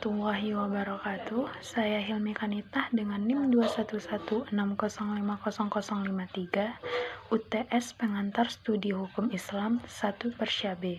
warahmatullahi wabarakatuh. Saya Hilmi Kanitah dengan NIM 21160500053, UTS Pengantar Studi Hukum Islam 1 Persya B.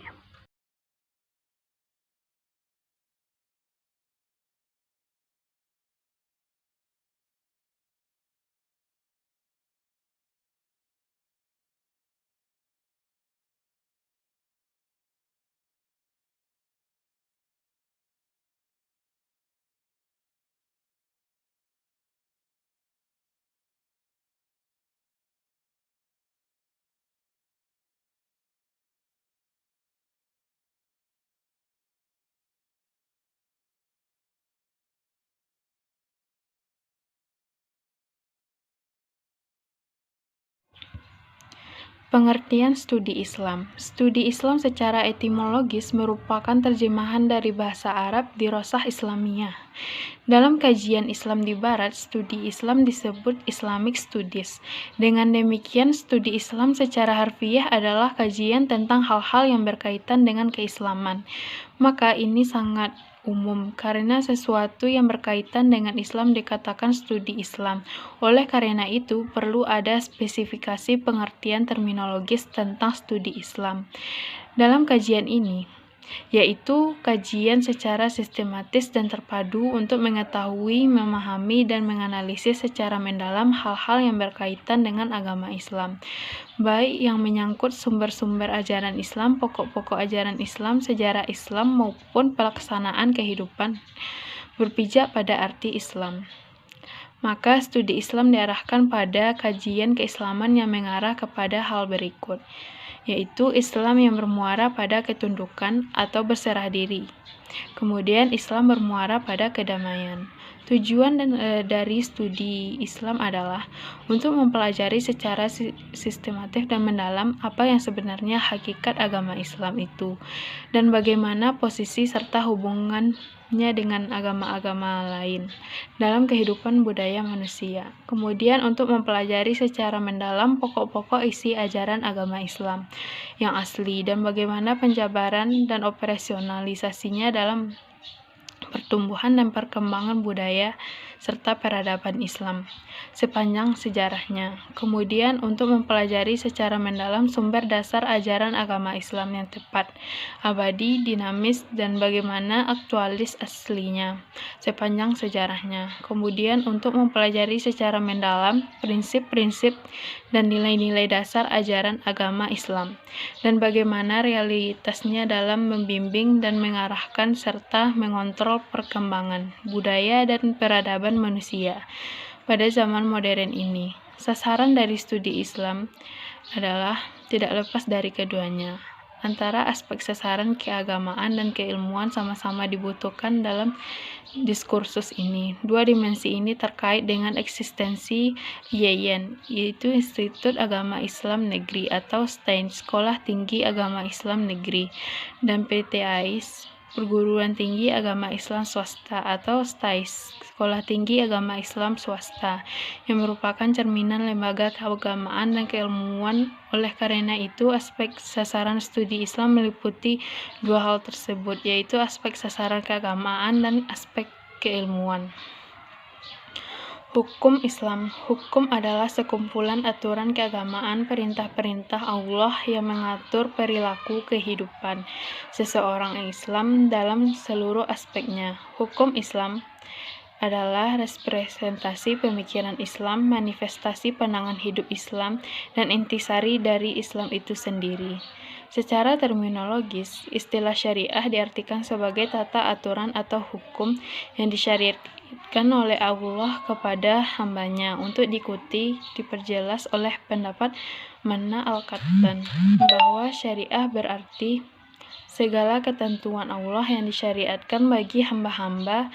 Pengertian studi Islam. Studi Islam secara etimologis merupakan terjemahan dari bahasa Arab dirosah Islamiyah. Dalam kajian Islam di Barat, studi Islam disebut Islamic Studies. Dengan demikian, studi Islam secara harfiah adalah kajian tentang hal-hal yang berkaitan dengan keislaman. Maka ini sangat umum karena sesuatu yang berkaitan dengan Islam dikatakan studi Islam. Oleh karena itu, perlu ada spesifikasi pengertian terminologis tentang studi Islam. Dalam kajian ini, yaitu kajian secara sistematis dan terpadu untuk mengetahui, memahami, dan menganalisis secara mendalam hal-hal yang berkaitan dengan agama Islam, baik yang menyangkut sumber-sumber ajaran Islam, pokok-pokok ajaran Islam, sejarah Islam, maupun pelaksanaan kehidupan berpijak pada arti Islam. Maka studi Islam diarahkan pada kajian keislaman yang mengarah kepada hal berikut, yaitu Islam yang bermuara pada ketundukan atau berserah diri. Kemudian Islam bermuara pada kedamaian. Tujuan dari studi Islam adalah untuk mempelajari secara sistematif dan mendalam apa yang sebenarnya hakikat agama Islam itu, dan bagaimana posisi serta hubungannya dengan agama-agama lain dalam kehidupan budaya manusia. Kemudian untuk mempelajari secara mendalam pokok-pokok isi ajaran agama Islam yang asli dan bagaimana penjabaran dan operasionalisasinya dalam pertumbuhan dan perkembangan budaya serta peradaban Islam sepanjang sejarahnya. Kemudian untuk mempelajari secara mendalam sumber dasar ajaran agama Islam yang tepat, abadi, dinamis, dan bagaimana aktualis aslinya sepanjang sejarahnya. Kemudian untuk mempelajari secara mendalam prinsip-prinsip dan nilai-nilai dasar ajaran agama Islam dan bagaimana realitasnya dalam membimbing dan mengarahkan serta mengontrol perkembangan budaya dan peradaban manusia pada zaman modern ini. Sasaran dari studi Islam adalah tidak lepas dari keduanya. Antara aspek sasaran keagamaan dan keilmuan sama-sama dibutuhkan dalam diskursus ini. Dua dimensi ini terkait dengan eksistensi IAIN, yaitu Institut Agama Islam Negeri atau STAIN, Sekolah Tinggi Agama Islam Negeri, dan PTAIS, Perguruan Tinggi Agama Islam Swasta atau STAIS, Sekolah Tinggi Agama Islam Swasta, yang merupakan cerminan lembaga keagamaan dan keilmuan. Oleh karena itu, aspek sasaran studi Islam meliputi dua hal tersebut, yaitu aspek sasaran keagamaan dan aspek keilmuan. Hukum Islam. Hukum adalah sekumpulan aturan keagamaan, perintah-perintah Allah yang mengatur perilaku kehidupan seseorang Islam dalam seluruh aspeknya. Hukum Islam adalah representasi pemikiran Islam, manifestasi pandangan hidup Islam, dan intisari dari Islam itu sendiri. Secara terminologis, istilah syariah diartikan sebagai tata aturan atau hukum yang disyariatkan oleh Allah kepada hambanya untuk diikuti. Diperjelas oleh pendapat Manna Al-Qattan bahwa syariah berarti segala ketentuan Allah yang disyariatkan bagi hamba-hamba,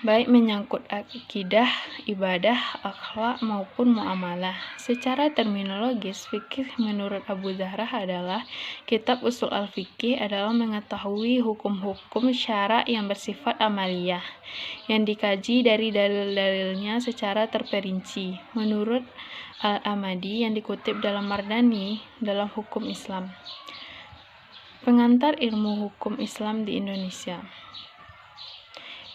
baik menyangkut akidah, ibadah, akhlak, maupun muamalah. Secara terminologis, fikih menurut Abu Zahra adalah kitab usul al-fikih adalah mengetahui hukum-hukum syara yang bersifat amaliyah yang dikaji dari dalil-dalilnya secara terperinci. Menurut Al-Amadi yang dikutip dalam Mardani dalam hukum Islam. Pengantar ilmu hukum Islam di Indonesia.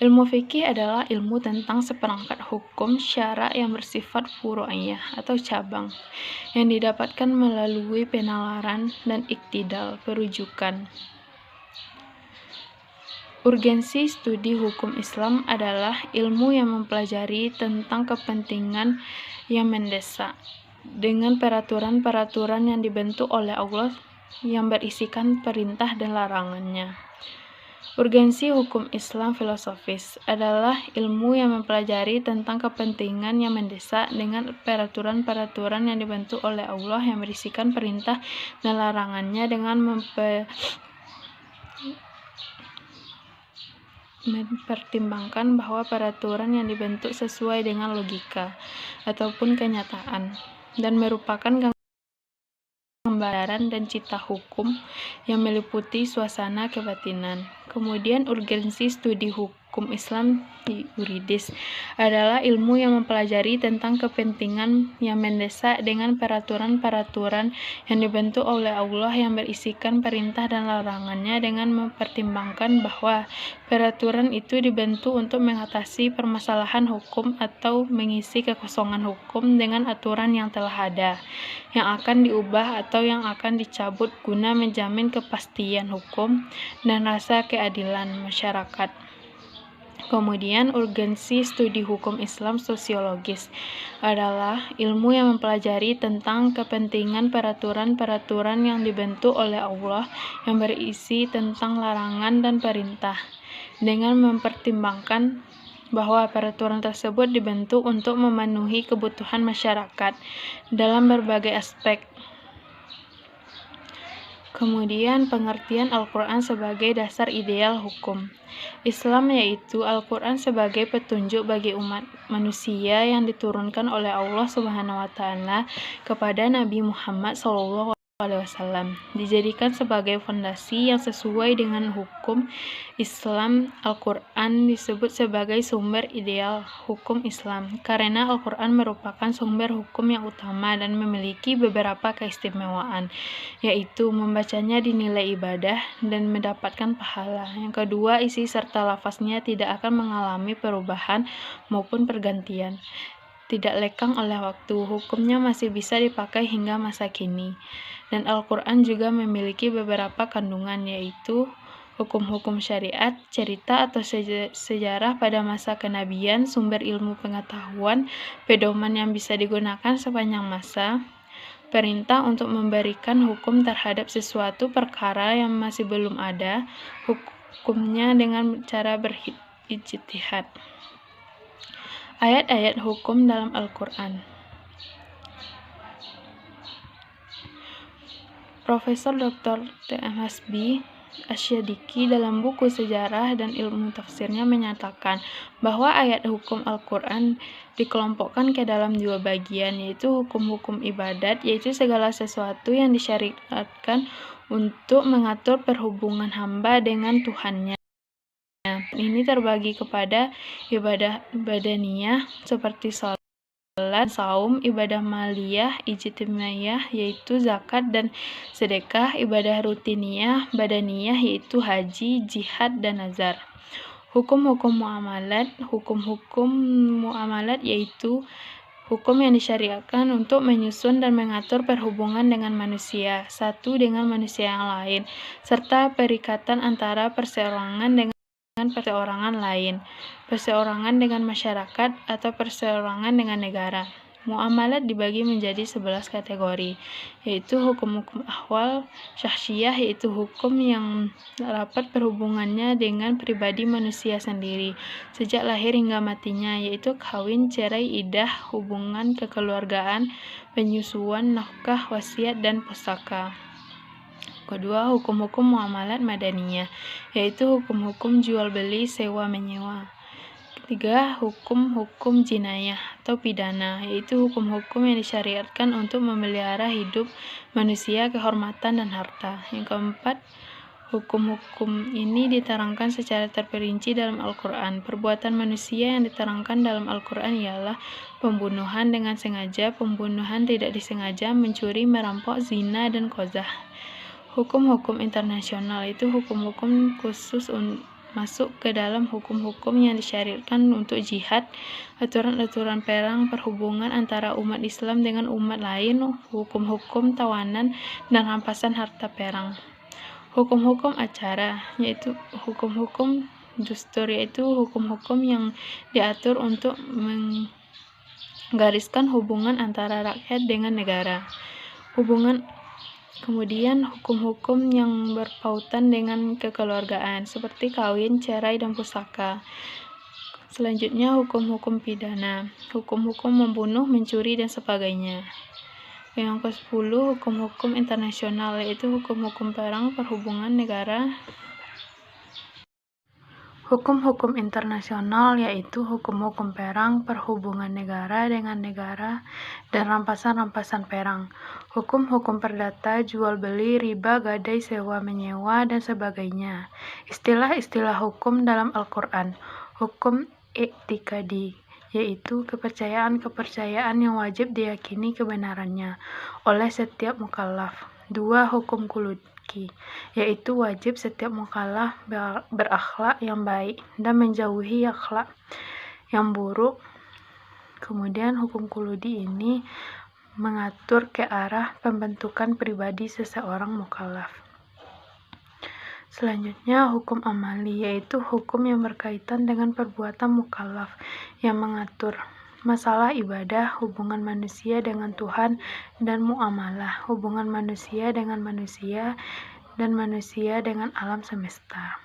Ilmu fikih adalah ilmu tentang seperangkat hukum syara yang bersifat furu'iyah atau cabang, yang didapatkan melalui penalaran dan iktidal, perujukan. Urgensi studi hukum Islam adalah ilmu yang mempelajari tentang kepentingan yang mendesak, dengan peraturan-peraturan yang dibentuk oleh Allah yang berisikan perintah dan larangannya. Urgensi hukum Islam filosofis adalah ilmu yang mempelajari tentang kepentingan yang mendesak dengan peraturan-peraturan yang dibentuk oleh Allah yang berisikan perintah dan larangannya dengan mempertimbangkan bahwa peraturan yang dibentuk sesuai dengan logika ataupun kenyataan dan merupakan gambaran dan cita hukum yang meliputi suasana kebatinan. Kemudian urgensi studi hukum Islam yuridis adalah ilmu yang mempelajari tentang kepentingan yang mendesak dengan peraturan-peraturan yang dibentuk oleh Allah yang berisikan perintah dan larangannya dengan mempertimbangkan bahwa peraturan itu dibentuk untuk mengatasi permasalahan hukum atau mengisi kekosongan hukum dengan aturan yang telah ada, yang akan diubah atau yang akan dicabut guna menjamin kepastian hukum dan rasa keadilan masyarakat. Kemudian urgensi studi hukum Islam sosiologis adalah ilmu yang mempelajari tentang kepentingan peraturan-peraturan yang dibentuk oleh Allah yang berisi tentang larangan dan perintah, dengan mempertimbangkan bahwa peraturan tersebut dibentuk untuk memenuhi kebutuhan masyarakat dalam berbagai aspek. Kemudian pengertian Al-Quran sebagai dasar ideal hukum Islam, yaitu Al-Quran sebagai petunjuk bagi umat manusia yang diturunkan oleh Allah SWT kepada Nabi Muhammad SAW, dijadikan sebagai fondasi yang sesuai dengan hukum Islam. Al-Quran disebut sebagai sumber ideal hukum Islam karena Al-Quran merupakan sumber hukum yang utama dan memiliki beberapa keistimewaan, yaitu membacanya dinilai ibadah dan mendapatkan pahala. Yang kedua, isi serta lafaznya tidak akan mengalami perubahan maupun pergantian, tidak lekang oleh waktu, hukumnya masih bisa dipakai hingga masa kini. Dan Al-Quran juga memiliki beberapa kandungan, yaitu hukum-hukum syariat, cerita atau sejarah pada masa kenabian, sumber ilmu pengetahuan, pedoman yang bisa digunakan sepanjang masa, perintah untuk memberikan hukum terhadap sesuatu perkara yang masih belum ada hukumnya dengan cara berijtihad. Ayat-ayat hukum dalam Al-Quran. Profesor Dr. T.M. Hasbi Asyadiki dalam buku sejarah dan ilmu tafsirnya menyatakan bahwa ayat hukum Al-Quran dikelompokkan ke dalam dua bagian, yaitu hukum-hukum ibadat, yaitu segala sesuatu yang disyariatkan untuk mengatur perhubungan hamba dengan Tuhannya. Ini terbagi kepada ibadah badaniyah seperti salat, saum, ibadah maliyah, ijtimaiyah yaitu zakat dan sedekah, ibadah rutiniyah, badaniyah yaitu haji, jihad dan nazar. Hukum-hukum muamalat yaitu hukum yang disyariatkan untuk menyusun dan mengatur perhubungan dengan manusia satu dengan manusia yang lain, serta perikatan antara perseorangan dengan perseorangan lain, perseorangan dengan masyarakat, atau perseorangan dengan negara. Muamalat dibagi menjadi 11 kategori, yaitu hukum-hukum ahwal syahsiyah, yaitu hukum yang rapat perhubungannya dengan pribadi manusia sendiri sejak lahir hingga matinya, yaitu kawin, cerai, iddah, hubungan kekeluargaan, penyusuan, nafkah, wasiat, dan pusaka. Kedua, hukum-hukum muamalat madaniyah, yaitu hukum-hukum jual beli, sewa menyewa. Ketiga, hukum-hukum jinayah atau pidana, yaitu hukum-hukum yang disyariatkan untuk memelihara hidup manusia, kehormatan, dan harta. Yang keempat, hukum-hukum ini diterangkan secara terperinci dalam Al-Quran. Perbuatan manusia yang diterangkan dalam Al-Quran ialah pembunuhan dengan sengaja, pembunuhan tidak disengaja, mencuri, merampok, zina, dan qazah. Hukum-hukum internasional itu hukum-hukum khusus masuk ke dalam hukum-hukum yang disyariatkan untuk jihad, aturan-aturan perang, perhubungan antara umat Islam dengan umat lain, hukum-hukum tawanan, dan rampasan harta perang. Hukum-hukum acara, yaitu hukum-hukum dustur, yaitu hukum-hukum yang diatur untuk menggariskan hubungan antara rakyat dengan negara. Kemudian hukum-hukum yang berpautan dengan kekeluargaan, seperti kawin, cerai, dan pusaka. Selanjutnya hukum-hukum pidana, hukum-hukum membunuh, mencuri, dan sebagainya. Yang ke-10, hukum-hukum internasional, yaitu hukum-hukum perang, perhubungan negara. Hukum-hukum internasional yaitu hukum-hukum perang, perhubungan negara dengan negara, dan rampasan-rampasan perang. Hukum-hukum perdata, jual beli, riba, gadai, sewa menyewa, dan sebagainya. Istilah-istilah hukum dalam Al-Quran. Hukum i'tikadi, yaitu kepercayaan-kepercayaan yang wajib diyakini kebenarannya oleh setiap mukallaf. 2. Hukum khuluqi, yaitu wajib setiap mukallaf berakhlak yang baik dan menjauhi akhlak yang buruk. Kemudian hukum khuluqi ini mengatur ke arah pembentukan pribadi seseorang mukallaf. Selanjutnya hukum amali, yaitu hukum yang berkaitan dengan perbuatan mukallaf yang mengatur masalah ibadah, hubungan manusia dengan Tuhan, dan muamalah, hubungan manusia dengan manusia, dan manusia dengan alam semesta.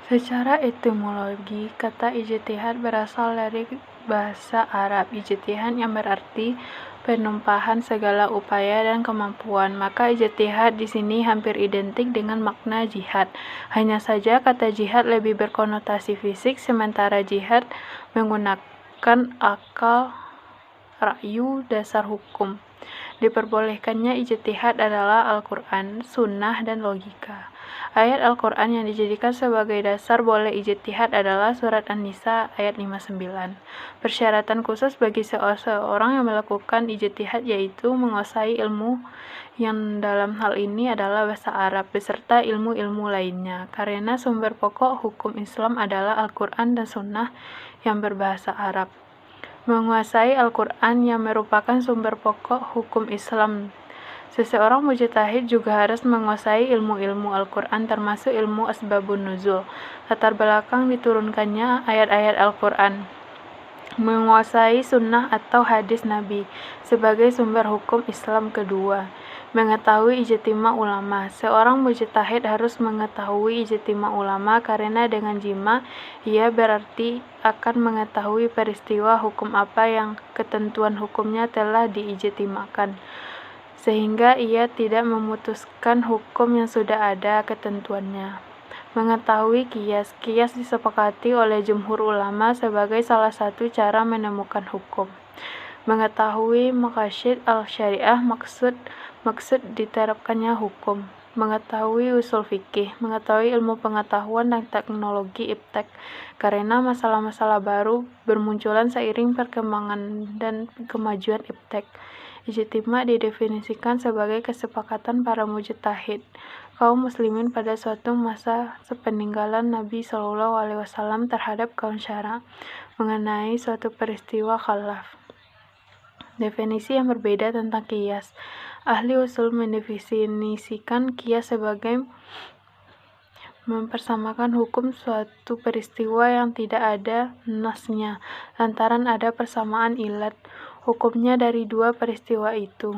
Secara etimologi, kata ijtihad berasal dari bahasa Arab ijtihad yang berarti penumpahan segala upaya dan kemampuan. Maka ijtihad di sini hampir identik dengan makna jihad. Hanya saja kata jihad lebih berkonotasi fisik, sementara jihad menggunakan akal, ra'yu, dasar hukum. Diperbolehkannya ijtihad adalah Al-Quran, Sunnah, dan logika. Ayat Al-Quran yang dijadikan sebagai dasar boleh ijtihad adalah Surat An-Nisa ayat 59. Persyaratan khusus bagi seorang yang melakukan ijtihad yaitu menguasai ilmu yang dalam hal ini adalah bahasa Arab beserta ilmu-ilmu lainnya, karena sumber pokok hukum Islam adalah Al-Quran dan Sunnah yang berbahasa Arab. Menguasai Al-Quran yang merupakan sumber pokok hukum Islam. Seseorang mujtahid juga harus menguasai ilmu-ilmu Al-Quran termasuk ilmu asbabun nuzul, latar belakang diturunkannya ayat-ayat Al-Quran. Menguasai sunnah atau hadis Nabi sebagai sumber hukum Islam kedua. Mengetahui ijtima ulama. Seorang mujtahid harus mengetahui ijtima ulama karena dengan jima ia berarti akan mengetahui peristiwa hukum apa yang ketentuan hukumnya telah diijtimakan, sehingga ia tidak memutuskan hukum yang sudah ada ketentuannya. Mengetahui kias. Kias disepakati oleh jumhur ulama sebagai salah satu cara menemukan hukum. Mengetahui maqasid al-syariah, maksud diterapkannya hukum. Mengetahui usul fikih, mengetahui ilmu pengetahuan dan teknologi iptek, karena masalah-masalah baru bermunculan seiring perkembangan dan kemajuan iptek. Ijtima didefinisikan sebagai kesepakatan para mujtahid kaum muslimin pada suatu masa sepeninggalan Nabi SAW terhadap kaum syara mengenai suatu peristiwa khalaf. Definisi yang berbeda tentang qiyas. Ahli usul mendefinisikan qiyas sebagai mempersamakan hukum suatu peristiwa yang tidak ada nasnya, lantaran ada persamaan ilat hukumnya dari dua peristiwa itu.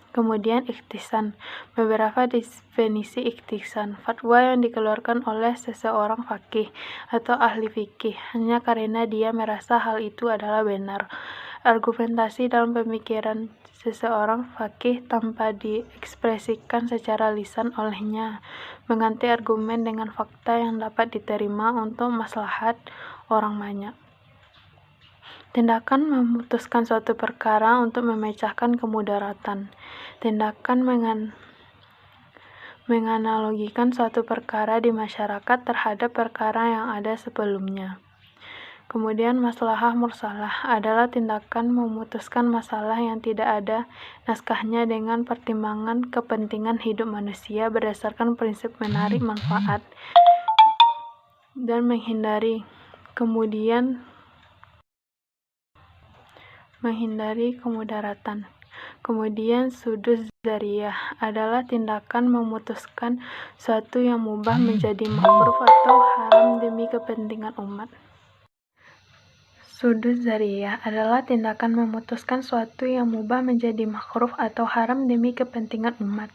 Kemudian ikhtisan. Beberapa definisi ikhtisan. Fatwa yang dikeluarkan oleh seseorang faqih atau ahli fikih hanya karena dia merasa hal itu adalah benar. Argumentasi dalam pemikiran seseorang faqih tanpa diekspresikan secara lisan olehnya, mengganti argumen dengan fakta yang dapat diterima untuk maslahat orang banyak. Tindakan memutuskan suatu perkara untuk memecahkan kemudaratan. Tindakan menganalogikan suatu perkara di masyarakat terhadap perkara yang ada sebelumnya. Kemudian maslahah mursalah adalah tindakan memutuskan masalah yang tidak ada naskahnya dengan pertimbangan kepentingan hidup manusia berdasarkan prinsip menarik manfaat dan menghindari kemudaratan. Kemudian suduz zariyah adalah tindakan memutuskan suatu yang mubah menjadi makruh atau haram demi kepentingan umat. Suduz zariyah adalah tindakan memutuskan suatu yang mubah menjadi makruh atau haram demi kepentingan umat.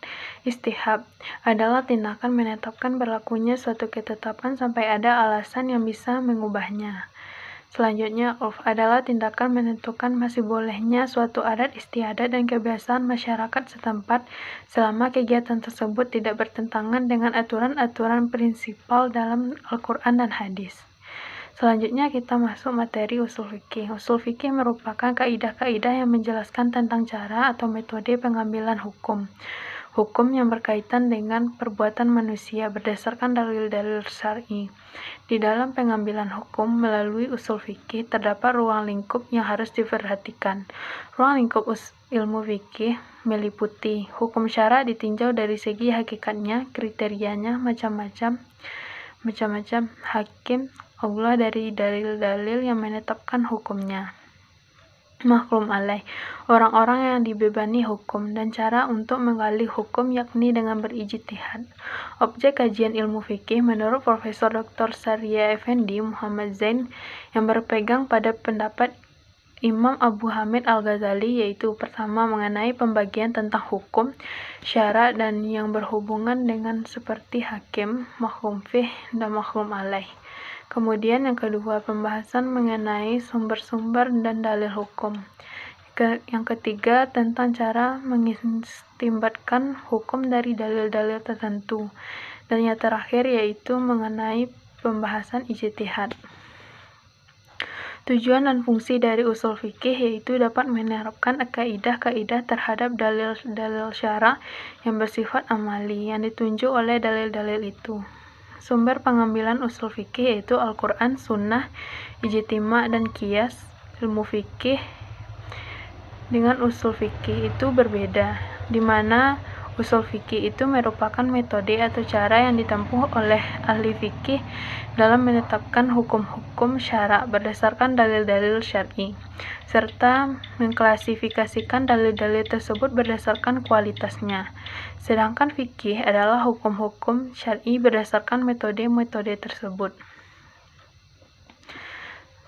Istihab adalah tindakan menetapkan berlakunya suatu ketetapan sampai ada alasan yang bisa mengubahnya. Selanjutnya, urf adalah tindakan menentukan masih bolehnya suatu adat istiadat dan kebiasaan masyarakat setempat selama kegiatan tersebut tidak bertentangan dengan aturan-aturan prinsipal dalam Al-Quran dan hadis. Selanjutnya kita masuk materi usul fikih. Usul fikih merupakan kaidah-kaidah yang menjelaskan tentang cara atau metode pengambilan hukum yang berkaitan dengan perbuatan manusia berdasarkan dalil-dalil syar'i. Di dalam pengambilan hukum melalui usul fikih terdapat ruang lingkup yang harus diperhatikan. Ruang lingkup ilmu fikih meliputi hukum syara ditinjau dari segi hakikatnya, kriterianya macam-macam hakim Allah dari dalil-dalil yang menetapkan hukumnya. Maklum alaih, orang-orang yang dibebani hukum dan cara untuk menggali hukum yakni dengan berijtihad. Objek kajian ilmu fikih menurut Profesor Dr. Saria Effendi Muhammad Zain yang berpegang pada pendapat Imam Abu Hamid Al-Ghazali, yaitu pertama mengenai pembagian tentang hukum, syara dan yang berhubungan dengan seperti hakim, maklum fih dan maklum alaih. Kemudian yang kedua, pembahasan mengenai sumber-sumber dan dalil hukum. Yang ketiga, tentang cara mengistimbatkan hukum dari dalil-dalil tertentu. Dan yang terakhir yaitu mengenai pembahasan ijtihad. Tujuan dan fungsi dari usul fikih yaitu dapat menerapkan kaidah-kaidah terhadap dalil-dalil syara yang bersifat amali yang ditunjuk oleh dalil-dalil itu. Sumber pengambilan usul fikih yaitu Al-Quran, Sunnah, Ijtima, dan Qiyas. Ilmu fikih dengan usul fikih itu berbeda, di mana usul fikih itu merupakan metode atau cara yang ditempuh oleh ahli fikih dalam menetapkan hukum-hukum syara berdasarkan dalil-dalil syar'i, serta mengklasifikasikan dalil-dalil tersebut berdasarkan kualitasnya. Sedangkan fikih adalah hukum-hukum syar'i berdasarkan metode-metode tersebut.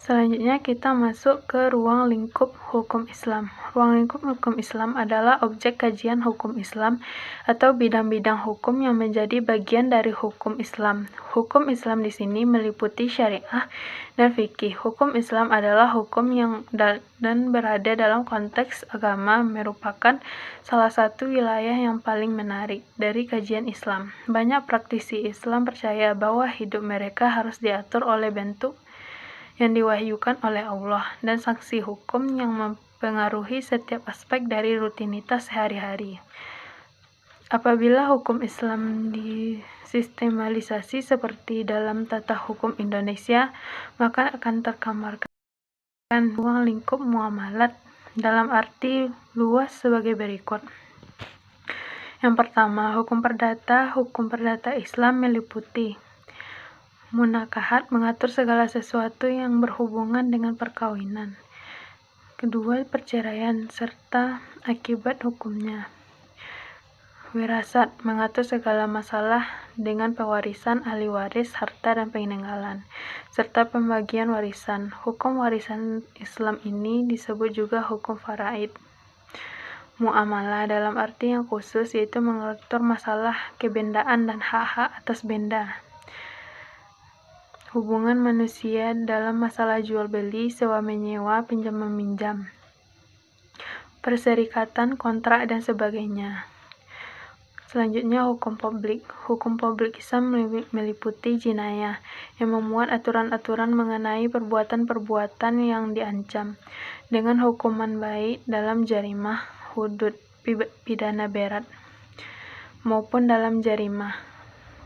Selanjutnya kita masuk ke ruang lingkup hukum Islam. Ruang lingkup hukum Islam adalah objek kajian hukum Islam atau bidang-bidang hukum yang menjadi bagian dari hukum Islam. Hukum Islam di sini meliputi syariah dan fikih. Hukum Islam adalah hukum yang dan berada dalam konteks agama merupakan salah satu wilayah yang paling menarik dari kajian Islam. Banyak praktisi Islam percaya bahwa hidup mereka harus diatur oleh bentuk yang diwahyukan oleh Allah dan sanksi hukum yang mempengaruhi setiap aspek dari rutinitas sehari-hari. Apabila hukum Islam disistemalisasi seperti dalam tata hukum Indonesia, maka akan terkamarkan ruang lingkup muamalat dalam arti luas sebagai berikut. Yang pertama, hukum perdata Islam meliputi munakahat, mengatur segala sesuatu yang berhubungan dengan perkawinan. Kedua, perceraian serta akibat hukumnya. Wirasat, mengatur segala masalah dengan pewarisan, ahli waris, harta dan peninggalan, serta pembagian warisan. Hukum warisan Islam ini disebut juga hukum faraid. Muamalah dalam arti yang khusus yaitu mengatur masalah kebendaan dan hak-hak atas benda. Hubungan manusia dalam masalah jual beli, sewa menyewa, pinjam meminjam, perserikatan, kontrak dan sebagainya. Selanjutnya, hukum publik. Hukum publik Islam meliputi jinayah, yang memuat aturan-aturan mengenai perbuatan-perbuatan yang diancam dengan hukuman baik dalam jarimah, hudud, pidana berat, maupun dalam jarimah,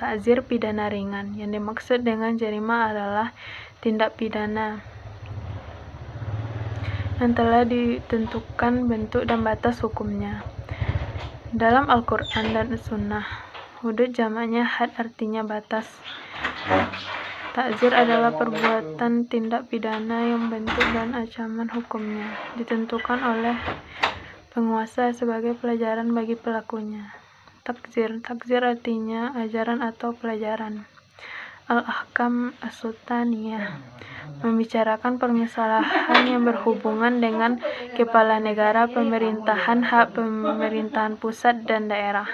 takzir, pidana ringan. Yang dimaksud dengan jarimah adalah tindak pidana yang telah ditentukan bentuk dan batas hukumnya dalam Al-Quran dan Sunnah. Hudud jamaknya had, artinya batas. Takzir adalah perbuatan tindak pidana yang bentuk dan ancaman hukumnya ditentukan oleh penguasa sebagai pelajaran bagi pelakunya. Takzir artinya ajaran atau pelajaran. Al-Ahkam As-Sultaniyah membicarakan permasalahan yang berhubungan dengan kepala negara, pemerintahan, hak pemerintahan pusat dan daerah,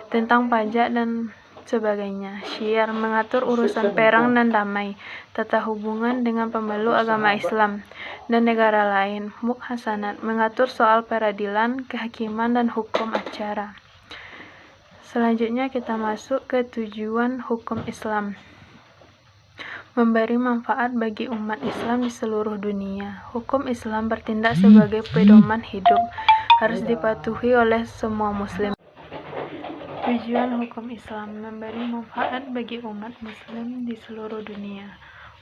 tentang pajak dan sebagainya. Syiar mengatur urusan perang dan damai, tata hubungan dengan pemeluk agama Islam dan negara lain. Muhsanat mengatur soal peradilan, kehakiman, dan hukum acara. Selanjutnya kita masuk ke tujuan hukum Islam. Memberi manfaat bagi umat Islam di seluruh dunia. Hukum Islam bertindak sebagai pedoman hidup, harus dipatuhi oleh semua muslim. Tujuan hukum Islam memberi manfaat bagi umat muslim di seluruh dunia.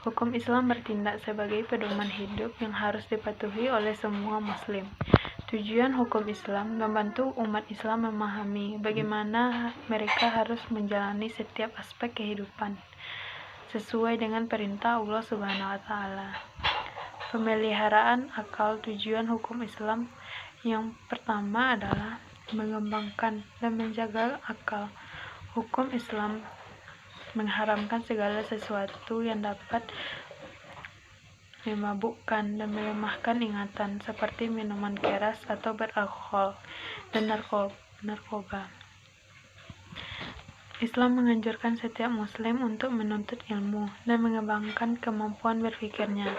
Hukum Islam bertindak sebagai pedoman hidup yang harus dipatuhi oleh semua muslim. Tujuan hukum Islam membantu umat Islam memahami bagaimana mereka harus menjalani setiap aspek kehidupan sesuai dengan perintah Allah Subhanahu wa Ta'ala. Pemeliharaan akal. Tujuan hukum Islam yang pertama adalah mengembangkan dan menjaga akal. Hukum Islam mengharamkan segala sesuatu yang dapat memabukkan dan melemahkan ingatan, seperti minuman keras atau beralkohol dan narkoba. Islam menganjurkan setiap muslim untuk menuntut ilmu dan mengembangkan kemampuan berpikirnya.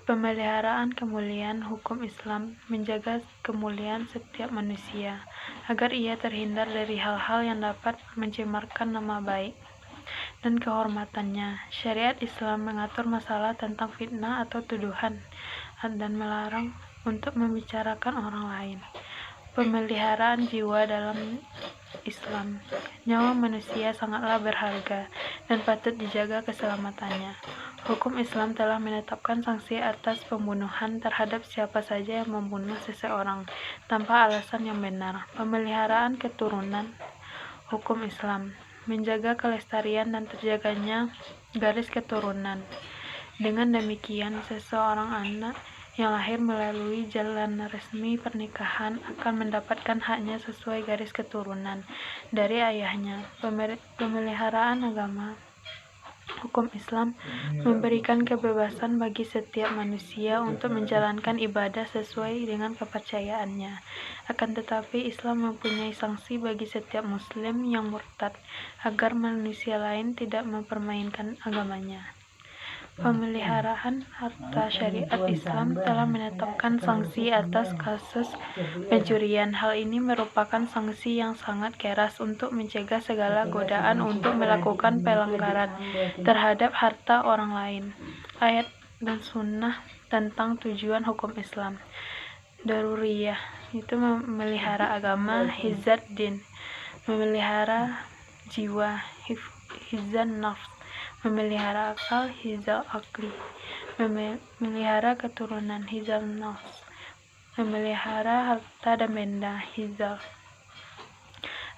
Pemeliharaan kemuliaan. Hukum Islam menjaga kemuliaan setiap manusia agar ia terhindar dari hal-hal yang dapat mencemarkan nama baik dan kehormatannya. Syariat Islam mengatur masalah tentang fitnah atau tuduhan dan melarang untuk membicarakan orang lain. Pemeliharaan jiwa dalam Islam. Nyawa manusia sangatlah berharga dan patut dijaga keselamatannya. Hukum Islam telah menetapkan sanksi atas pembunuhan terhadap siapa saja yang membunuh seseorang tanpa alasan yang benar. Pemeliharaan keturunan. Hukum Islam menjaga kelestarian dan terjaganya garis keturunan. Dengan demikian, seseorang anak yang lahir melalui jalan resmi pernikahan akan mendapatkan haknya sesuai garis keturunan dari ayahnya. Pemeliharaan agama. Hukum Islam memberikan kebebasan bagi setiap manusia untuk menjalankan ibadah sesuai dengan kepercayaannya. Akan tetapi Islam mempunyai sanksi bagi setiap muslim yang murtad agar manusia lain tidak mempermainkan agamanya. Pemeliharaan harta. Syariat Islam telah menetapkan sanksi atas kasus pencurian. Hal ini merupakan sanksi yang sangat keras untuk mencegah segala godaan untuk melakukan pelanggaran terhadap harta orang lain. Ayat dan sunnah tentang tujuan hukum Islam. Daruriyah itu memelihara agama, hizat din, memelihara jiwa, hizan nafs, memelihara akal, hizal akli, memelihara keturunan, hizal nafs, memelihara harta dan benda, hizal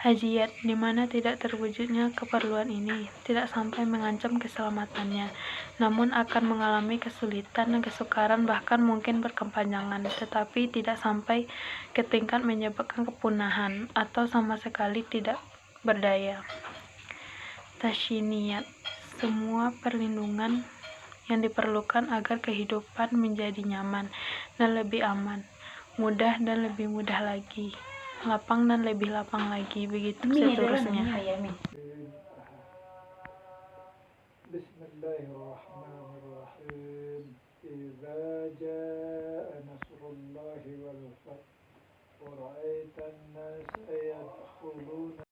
hajiyat, di mana tidak terwujudnya keperluan ini tidak sampai mengancam keselamatannya, namun akan mengalami kesulitan dan kesukaran, bahkan mungkin berkepanjangan, tetapi tidak sampai ke tingkat menyebabkan kepunahan atau sama sekali tidak berdaya. Tashiniyat, semua perlindungan yang diperlukan agar kehidupan menjadi nyaman dan lebih aman, mudah dan lebih mudah lagi, lapang dan lebih lapang lagi, begitu seterusnya. Bismillahirrahmanirrahim. Idza jaa nasrullahi wal fath wa ra'aitan nasa